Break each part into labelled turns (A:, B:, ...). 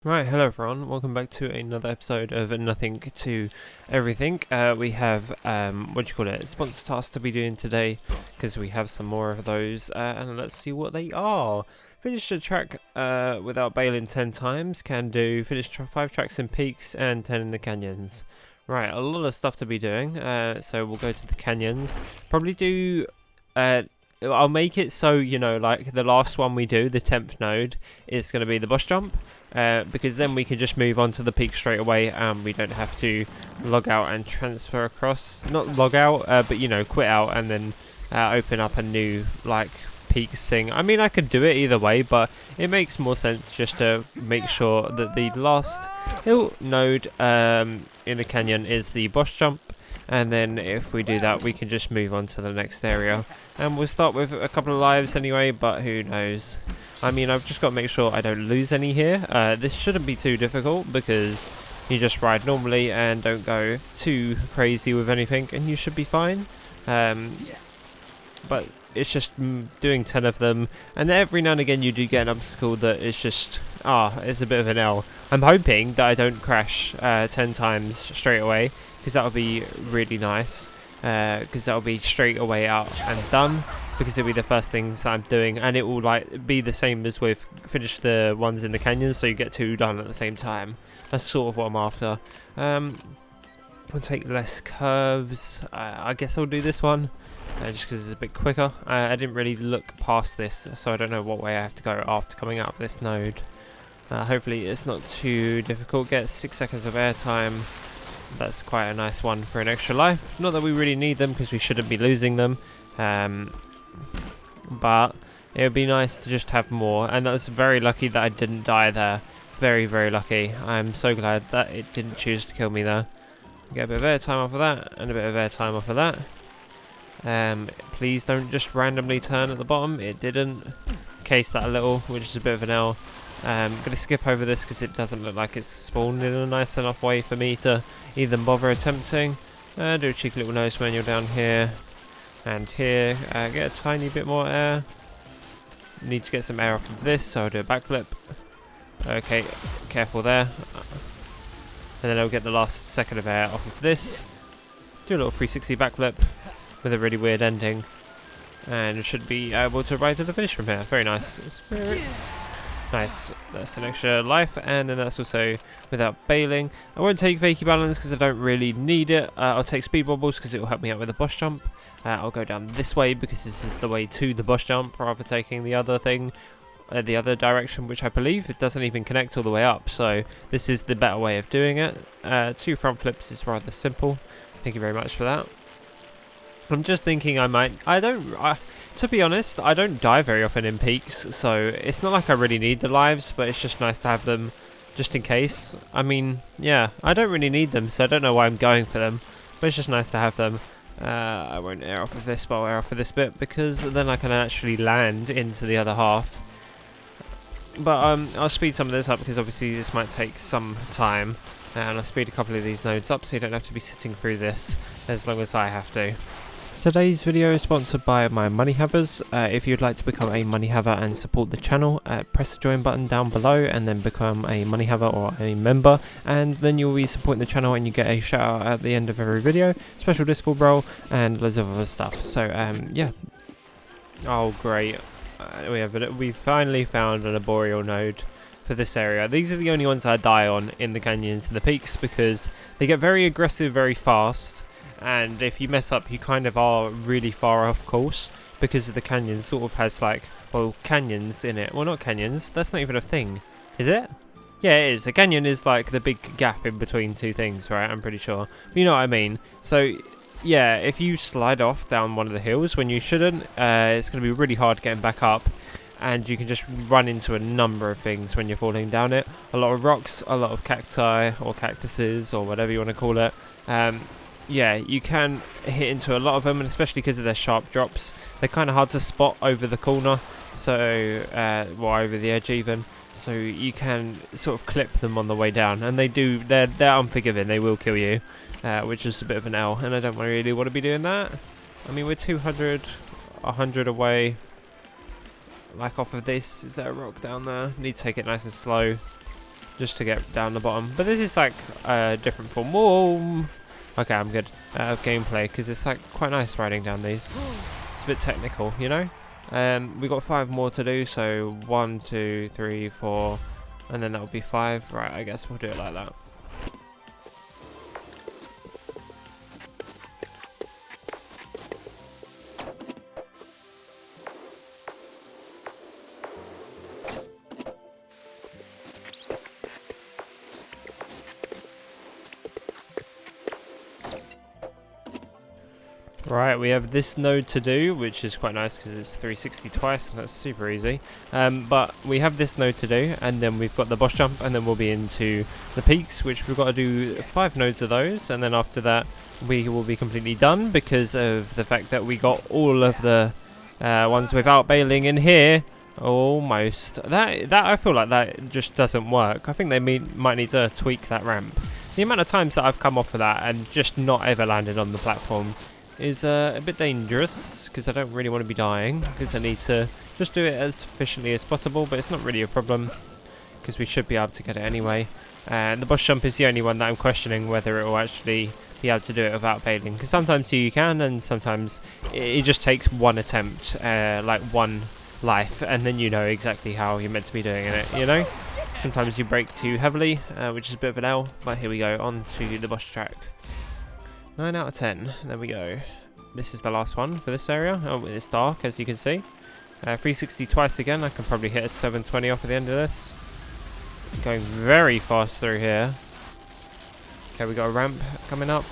A: Right, hello everyone, welcome back to another episode of Nothing to Everything. We have, sponsor tasks to be doing today, because we have some more of those, and let's see what they are. Finish a track without bailing 10 times, can do. Finish 5 tracks in peaks and 10 in the canyons. Right, a lot of stuff to be doing, so we'll go to the canyons. Probably do... I'll make it so, you know, like the last one we do, the 10th node, is going to be the boss jump. Because then we can just move on to the peak straight away and we don't have to log out and transfer across. Not log out, but you know, quit out and then open up a new, like, peaks thing. I mean, I could do it either way, but it makes more sense just to make sure that the last hill node in the canyon is the boss jump. And then if we do that, we can just move on to the next area. And we'll start with a couple of lives anyway, but who knows. I mean, I've just got to make sure I don't lose any here. This shouldn't be too difficult because you just ride normally and don't go too crazy with anything and you should be fine. But it's just doing 10 of them, and every now and again you do get an obstacle that is just, it's a bit of an L. I'm hoping that I don't crash 10 times straight away, because that would be really nice. Because that'll be straight away out and done, because it'll be the first things I'm doing, and it will like be the same as with finish the ones in the canyons, so you get 2 done at the same time. That's sort of what I'm after. I'll take less curves. I guess I'll do this one just because it's a bit quicker. I didn't really look past this, so I don't know what way I have to go after coming out of this node. Hopefully it's not too difficult. Get 6 seconds of airtime. That's quite a nice one for an extra life. Not that we really need them because we shouldn't be losing them. But it would be nice to just have more. And that was very lucky that I didn't die there. Very, very lucky. I'm so glad that it didn't choose to kill me there. Get a bit of airtime off of that. And a bit of airtime off of that. Please don't just randomly turn at the bottom. It didn't. Case that a little, which is a bit of an L. I'm going to skip over this because it doesn't look like it's spawned in a nice enough way for me to even bother attempting. Do a cheeky little nose manual down here and here. Get a tiny bit more air. Need to get some air off of this, so I'll do a backflip. Okay, careful there. And then I'll get the last second of air off of this. Do a little 360 backflip with a really weird ending. And it should be able to ride to the finish from here. Very nice. Nice, that's an extra life, and then that's also without bailing. I won't take Fakey Balance because I don't really need it. I'll take Speed Bobbles because it will help me out with the boss jump. I'll go down this way because this is the way to the boss jump, rather taking the other thing, the other direction, which I believe it doesn't even connect all the way up. So this is the better way of doing it. 2 front flips is rather simple. Thank you very much for that. I'm just thinking to be honest, I don't die very often in peaks, so it's not like I really need the lives, but it's just nice to have them just in case. I mean, yeah, I don't really need them, so I don't know why I'm going for them, but it's just nice to have them. I won't air off of this, but I'll air off of this bit, because then I can actually land into the other half. But I'll speed some of this up, because obviously this might take some time, and I'll speed a couple of these nodes up, so you don't have to be sitting through this as long as I have to. Today's video is sponsored by my money havers. If you'd like to become a money haver and support the channel, press the join button down below and then become a money haver or a member, and then you'll be supporting the channel and you get a shout out at the end of every video, special Discord role, and loads of other stuff. So yeah. Oh great, we finally found an arboreal node for this area. These are the only ones I die on in the canyons and the peaks because they get very aggressive very fast. And if you mess up, you kind of are really far off course because the canyon sort of has like, well, canyons in it. Well, not canyons. That's not even a thing. Is it? Yeah, it is. A canyon is like the big gap in between 2 things, right? I'm pretty sure. But you know what I mean. So, yeah, if you slide off down one of the hills when you shouldn't, it's going to be really hard getting back up. And you can just run into a number of things when you're falling down it. A lot of rocks, a lot of cacti or cactuses or whatever you want to call it. Yeah, you can hit into a lot of them, and especially because of their sharp drops, they're kind of hard to spot over the corner, so well, over the edge even. So you can sort of clip them on the way down, and they're unforgiving. They will kill you, which is a bit of an L, and I don't really want to be doing that. I mean, we're 200, 100 away. Like off of this, is there a rock down there? Need to take it nice and slow. just to get down the bottom. But this is like a different form. Whoa. Okay, I'm good of gameplay because it's like quite nice riding down these. It's a bit technical, you know. We got 5 more to do, so 1, 2, 3, 4, and then that will be 5. Right, I guess we'll do it like that. Right, we have this node to do, which is quite nice because it's 360 twice, and that's super easy. But we have this node to do, and then we've got the boss jump, and then we'll be into the peaks, which we've got to do 5 nodes of those, and then after that we will be completely done because of the fact that we got all of the ones without bailing in here. Almost. That I feel like that just doesn't work. I think they might need to tweak that ramp. The amount of times that I've come off of that and just not ever landed on the platform is a bit dangerous because I don't really want to be dying because I need to just do it as efficiently as possible, but it's not really a problem because we should be able to get it anyway. And the boss jump is the only one that I'm questioning whether it will actually be able to do it without bailing, because sometimes you can and sometimes it just takes one attempt, like one life, and then you know exactly how you're meant to be doing it, you know? Sometimes you brake too heavily, which is a bit of an L, but here we go, on to the boss track. 9 out of 10, there we go. This is the last one for this area. Oh, it's dark as you can see. 360 twice again, I can probably hit a 720 off at the end of this. Going very fast through here. Okay, we got a ramp coming up.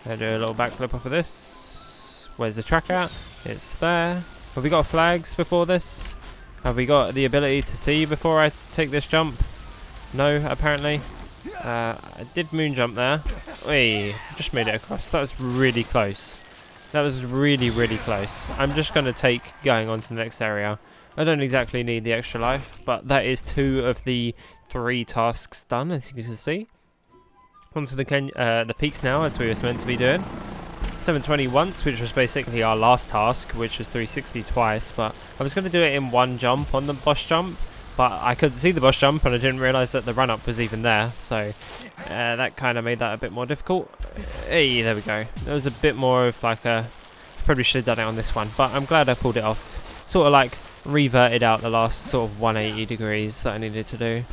A: Do a little backflip off of this. Where's the track at? It's there. Have we got flags before this? Have we got the ability to see before I take this jump? No, apparently. I did moon jump there. Wait, just made it across. That was really close. That was really, really close. I'm just going to take going on to the next area. I don't exactly need the extra life, but that is 2 of the 3 tasks done, as you can see. Onto the peaks now, as we were meant to be doing. 720 once, which was basically our last task, which was 360 twice, but I was going to do it in one jump on the boss jump, but I couldn't see the boss jump and I didn't realise that the run-up was even there, so that kind of made that a bit more difficult. Hey, there we go. There was a bit more of like a... Probably should have done it on this one, but I'm glad I pulled it off. Sort of like reverted out the last sort of 180 degrees that I needed to do.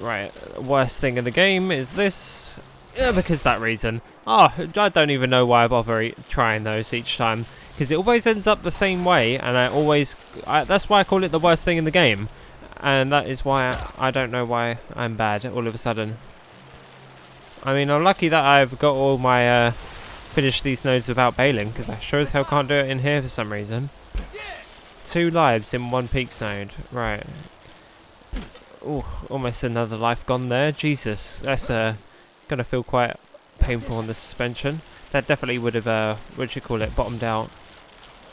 A: Right, worst thing in the game is this. Because that reason. Oh, I don't even know why I bother trying those each time, because it always ends up the same way, and that's why I call it the worst thing in the game. And that is why I don't know why I'm bad all of a sudden. I mean, I'm lucky that I've got all my finished these nodes without bailing, because I sure as hell can't do it in here for some reason. 2 lives in 1 peaks node. Right. Oh, almost another life gone there. Jesus, that's gonna feel quite painful on the suspension. That definitely would have, what you call it, bottomed out.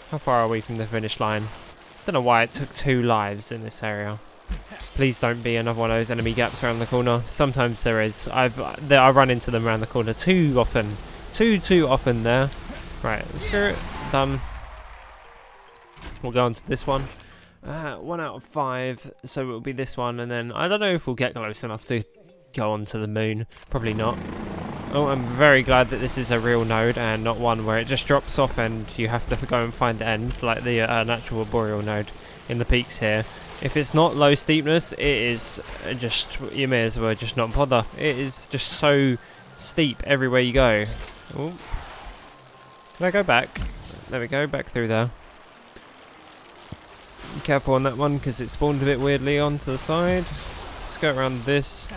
A: How far are we from the finish line? Don't know why it took 2 lives in this area. Please don't be another one of those enemy gaps around the corner. Sometimes there is. I run into them around the corner too often. Too often there. Right, screw it. Done. We'll go on to this one. 1 out of 5. So it will be this one, and then I don't know if we'll get close enough to go on to the moon. Probably not. Oh, I'm very glad that this is a real node and not one where it just drops off and you have to go and find the end, like the natural boreal node in the peaks here. If it's not low steepness, it is just, you may as well just not bother. It is just so steep everywhere you go. Ooh. Can I go back? There we go, back through there. Be careful on that one because it spawned a bit weirdly onto the side. Let's go around this,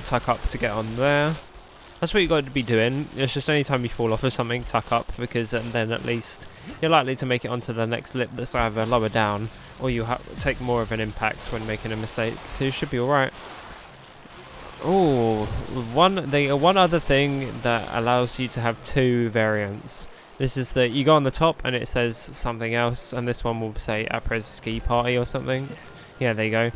A: tuck up to get on there. That's what you got to be doing. It's just any time you fall off of something, tuck up, because then at least you're likely to make it onto the next lip that's either lower down, or you take more of an impact when making a mistake. So you should be alright. Oh, one other thing that allows you to have 2 variants. This is that you go on the top and it says something else, and this one will say Après Ski Party or something. Yeah, there you go.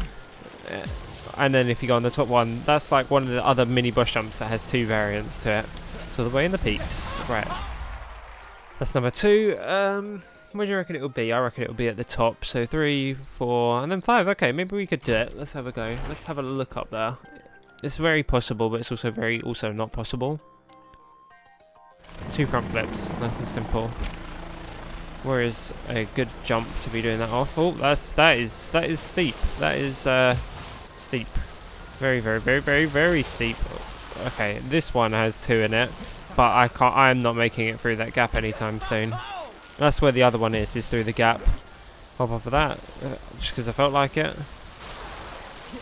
A: And then if you go on the top one, that's like one of the other mini bush jumps that has 2 variants to it. So the way in the peaks. Right. That's number 2. Where do you reckon it would be? I reckon it would be at the top. So 3, 4, and then 5. Okay, maybe we could do it. Let's have a go. Let's have a look up there. It's very possible, but it's also also not possible. 2 front flips. Nice and simple. Where is a good jump to be doing that off? Oh, that is steep. That is steep. Very, very, very, very, very steep. Okay, this one has 2 in it, but I am not making it through that gap anytime soon. That's where the other one is through the gap. Hop off of that, just because I felt like it.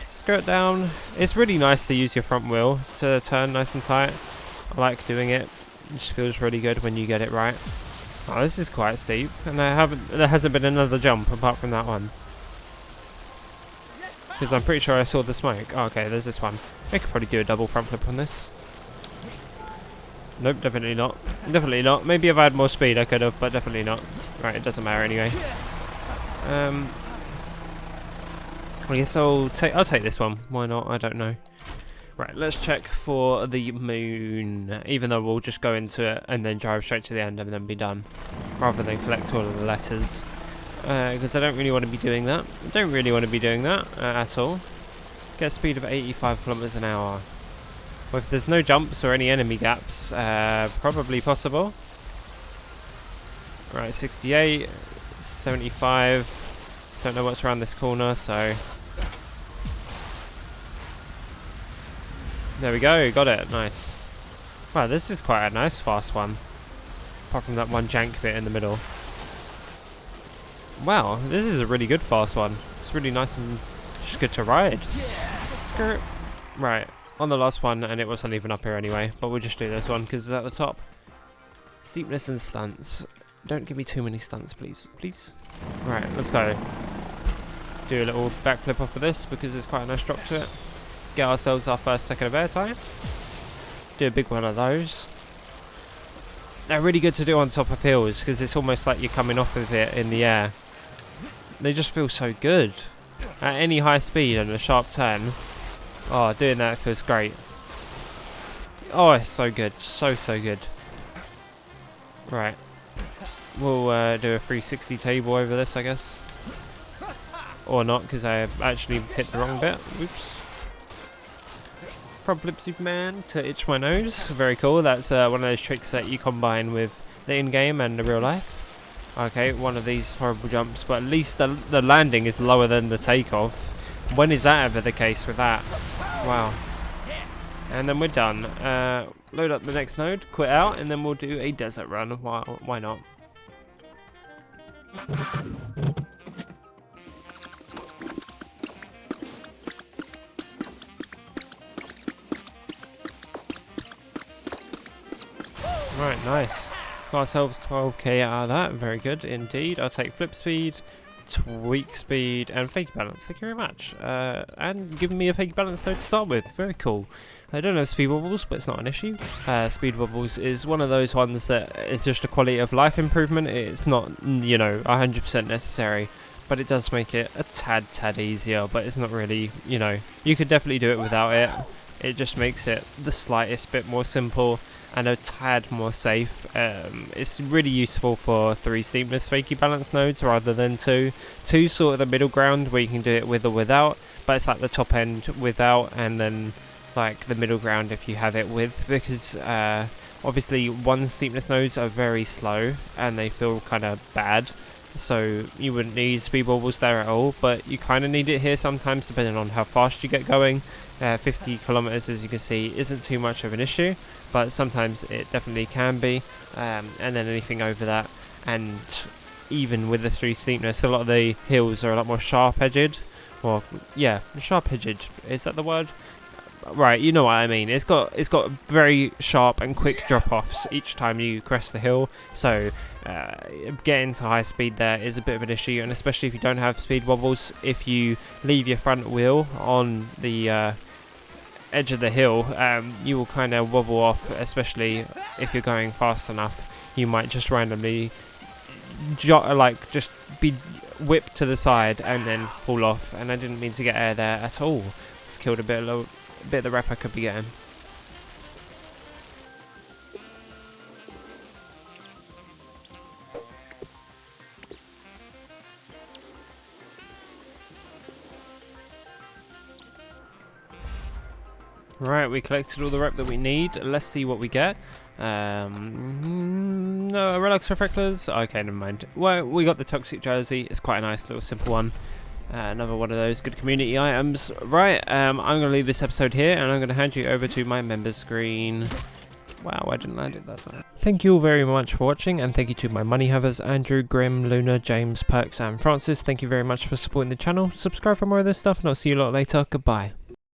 A: Skirt down. It's really nice to use your front wheel to turn nice and tight. I like doing it. It just feels really good when you get it right. Oh, this is quite steep, and there hasn't been another jump apart from that one. Because I'm pretty sure I saw the smoke. Oh, okay, there's this one. I could probably do a double front flip on this. Nope, definitely not. Definitely not. Maybe if I had more speed I could have, but definitely not. Right, it doesn't matter anyway. I guess I'll take this one. Why not? I don't know. Right, let's check for the moon. Even though we'll just go into it and then drive straight to the end and then be done. Rather than collect all of the letters. Because I don't really want to be doing that. I don't really want to be doing that at all. Get a speed of 85 kilometers an hour. Well, if there's no jumps or any enemy gaps, probably possible. Right, 68, 75. Don't know what's around this corner, so... There we go, got it, nice. Wow, this is quite a nice fast one. Apart from that one jank bit in the middle. Wow, this is a really good fast one. It's really nice and just good to ride. Skirt. Right, on the last one, and it wasn't even up here anyway, but we'll just do this one because it's at the top. Steepness and stunts. Don't give me too many stunts, please. Please. Right, let's go. Do a little backflip off of this because there's quite a nice drop to it. Get ourselves our first second of airtime. Do a big one of those. They're really good to do on top of hills because it's almost like you're coming off of it in the air. They just feel so good. At any high speed and a sharp turn. Oh, doing that feels great. Oh, it's so good. So good. Right. We'll do a 360 table over this, I guess. Or not, because I actually hit the wrong bit. Oops. Front flip Superman to itch my nose. Very cool. That's one of those tricks that you combine with the in-game and the real life. Okay, one of these horrible jumps, but at least the landing is lower than the takeoff. When is that ever the case with that? Wow. And then we're done. Load up the next node, quit out, and then we'll do a desert run. Why not? Right, nice. Got ourselves 12k out of that. Very good indeed. I'll take flip speed, tweak speed, and fake balance. Thank you very much. And giving me a fake balance though to start with. Very cool. I don't have speed wobbles, but it's not an issue. Speed wobbles is one of those ones that is just a quality of life improvement. It's not, you know, 100% necessary, but it does make it a tad easier. But it's not really, you know, you could definitely do it without it. It just makes it the slightest bit more simple and a tad more safe. It's really useful for 3 steepness fakey balance nodes rather than 2. 2 sort of the middle ground where you can do it with or without, but it's like the top end without, and then like the middle ground if you have it with, because obviously 1 steepness nodes are very slow and they feel kind of bad, so you wouldn't need speed wobbles there at all, but you kind of need it here sometimes depending on how fast you get going. 50 kilometers, as you can see, isn't too much of an issue, but sometimes it definitely can be, and then anything over that, and even with the 3 steepness, a lot of the hills are a lot more sharp-edged, or yeah, sharp-edged, is that the word? Right, you know what I mean. It's got very sharp and quick drop-offs each time you crest the hill, so getting to high speed there is a bit of an issue, and especially if you don't have speed wobbles, if you leave your front wheel on the edge of the hill, you will kind of wobble off, especially if you're going fast enough. You might just randomly just be whipped to the side and then fall off, and I didn't mean to get air there at all. Just killed a bit of the rep I could be getting. Right, we collected all the rep that we need. Let's see what we get. No, relax reflectors. Okay, never mind. Well, we got the toxic jersey. It's quite a nice little simple one. Another one of those good community items. Right, I'm going to leave this episode here, and I'm going to hand you over to my members screen. Wow, I didn't land it that time. Thank you all very much for watching, and thank you to my money havers, Andrew, Grim, Luna, James, Perks, and Francis. Thank you very much for supporting the channel. Subscribe for more of this stuff, and I'll see you a lot later. Goodbye.